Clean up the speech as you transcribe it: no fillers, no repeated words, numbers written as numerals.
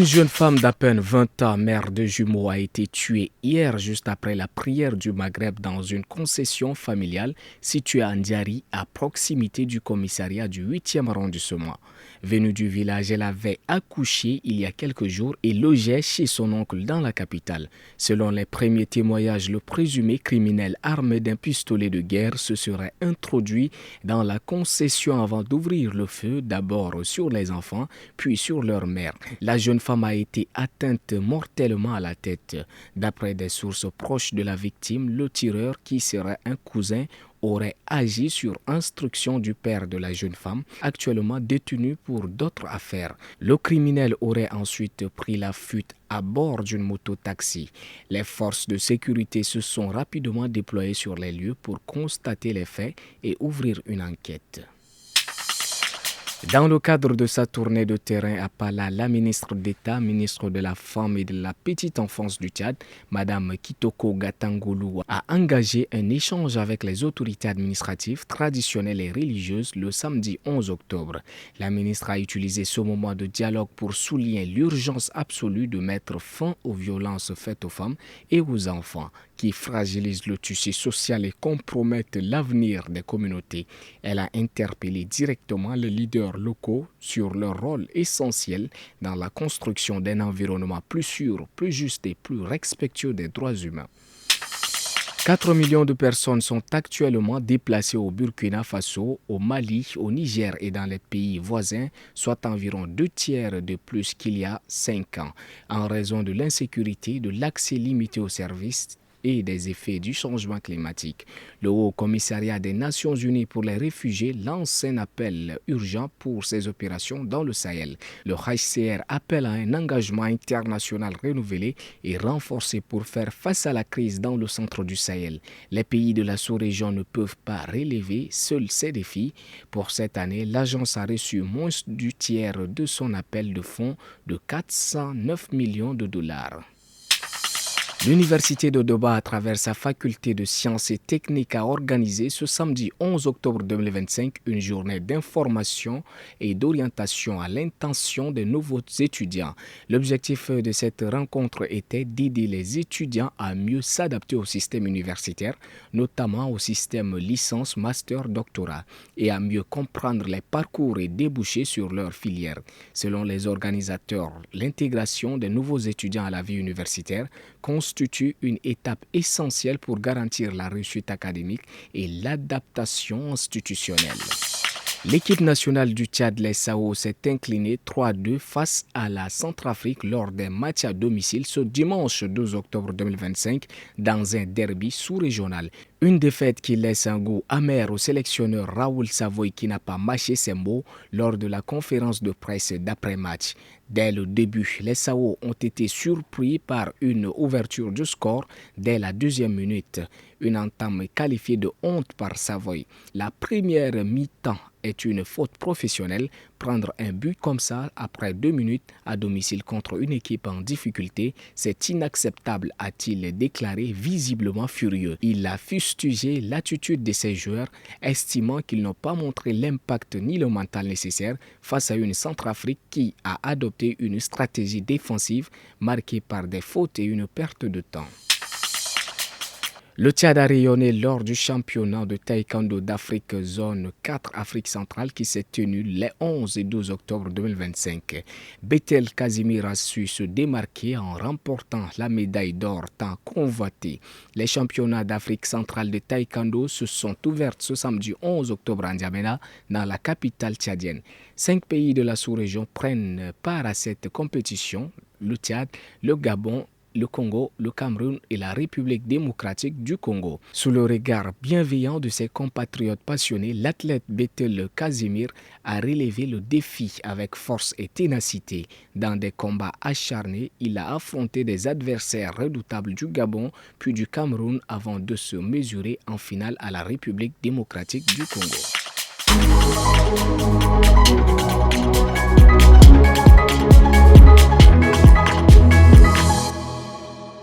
Une jeune femme d'à peine 20 ans, mère de jumeaux, a été tuée hier juste après la prière du Maghreb dans une concession familiale située à Ndiari, à proximité du commissariat du 8e arrondissement. Venue du village, elle avait accouché il y a quelques jours et logeait chez son oncle dans la capitale. Selon les premiers témoignages, le présumé criminel armé d'un pistolet de guerre se serait introduit dans la concession avant d'ouvrir le feu, d'abord sur les enfants, puis sur leur mère. La jeune femme a été atteinte mortellement à la tête. D'après des sources proches de la victime, le tireur, qui serait un cousin, aurait agi sur instruction du père de la jeune femme, actuellement détenu pour d'autres affaires. Le criminel aurait ensuite pris la fuite à bord d'une moto-taxi. Les forces de sécurité se sont rapidement déployées sur les lieux pour constater les faits et ouvrir une enquête. Dans le cadre de sa tournée de terrain à Pala, la ministre d'État, ministre de la Femme et de la Petite Enfance du Tchad, Madame Kitoko Gatangoulou, a engagé un échange avec les autorités administratives, traditionnelles et religieuses le samedi 11 octobre. La ministre a utilisé ce moment de dialogue pour souligner l'urgence absolue de mettre fin aux violences faites aux femmes et aux enfants, qui fragilisent le tissu social et compromettent l'avenir des communautés. Elle a interpellé directement les leaders locaux sur leur rôle essentiel dans la construction d'un environnement plus sûr, plus juste et plus respectueux des droits humains. 4 millions de personnes sont actuellement déplacées au Burkina Faso, au Mali, au Niger et dans les pays voisins, soit environ 2 tiers de plus qu'il y a 5 ans, en raison de l'insécurité, de l'accès limité aux services et des effets du changement climatique. Le Haut Commissariat des Nations Unies pour les réfugiés lance un appel urgent pour ces opérations dans le Sahel. Le HCR appelle à un engagement international renouvelé et renforcé pour faire face à la crise dans le centre du Sahel. Les pays de la sous-région ne peuvent pas relever seuls ces défis. Pour cette année, l'agence a reçu moins du tiers de son appel de fonds de 409 millions de dollars. L'Université de Doba, à travers sa faculté de sciences et techniques, a organisé ce samedi 11 octobre 2025 une journée d'information et d'orientation à l'intention des nouveaux étudiants. L'objectif de cette rencontre était d'aider les étudiants à mieux s'adapter au système universitaire, notamment au système licence, master, doctorat, et à mieux comprendre les parcours et débouchés sur leur filière. Selon les organisateurs, l'intégration des nouveaux étudiants à la vie universitaire constitue une étape essentielle pour garantir la réussite académique et l'adaptation institutionnelle. L'équipe nationale du Tchad, les Sao, s'est inclinée 3-2 face à la Centrafrique lors des matchs à domicile ce dimanche 12 octobre 2025 dans un derby sous-régional. Une défaite qui laisse un goût amer au sélectionneur Raoul Savoy qui n'a pas mâché ses mots lors de la conférence de presse d'après-match. Dès le début, les Sao ont été surpris par une ouverture du score dès la 2e minute. Une entame qualifiée de honte par Savoy. La première mi-temps est une faute professionnelle. Prendre un but comme ça après 2 minutes à domicile contre une équipe en difficulté, c'est inacceptable, a-t-il déclaré visiblement furieux. Il a fustigé l'attitude de ses joueurs, estimant qu'ils n'ont pas montré l'impact ni le mental nécessaire face à une Centrafrique qui a adopté une stratégie défensive marquée par des fautes et une perte de temps. Le Tchad a rayonné lors du championnat de taekwondo d'Afrique zone 4 Afrique centrale qui s'est tenu les 11 et 12 octobre 2025. Bethel Casimir a su se démarquer en remportant la médaille d'or tant convoitée. Les championnats d'Afrique centrale de taekwondo se sont ouverts ce samedi 11 octobre à N'Djamena, dans la capitale tchadienne. 5 pays de la sous-région prennent part à cette compétition: le Tchad, le Gabon, le Congo, le Cameroun et la République démocratique du Congo. Sous le regard bienveillant de ses compatriotes passionnés, l'athlète Bethel Casimir a relevé le défi avec force et ténacité. Dans des combats acharnés, il a affronté des adversaires redoutables du Gabon puis du Cameroun avant de se mesurer en finale à la République démocratique du Congo.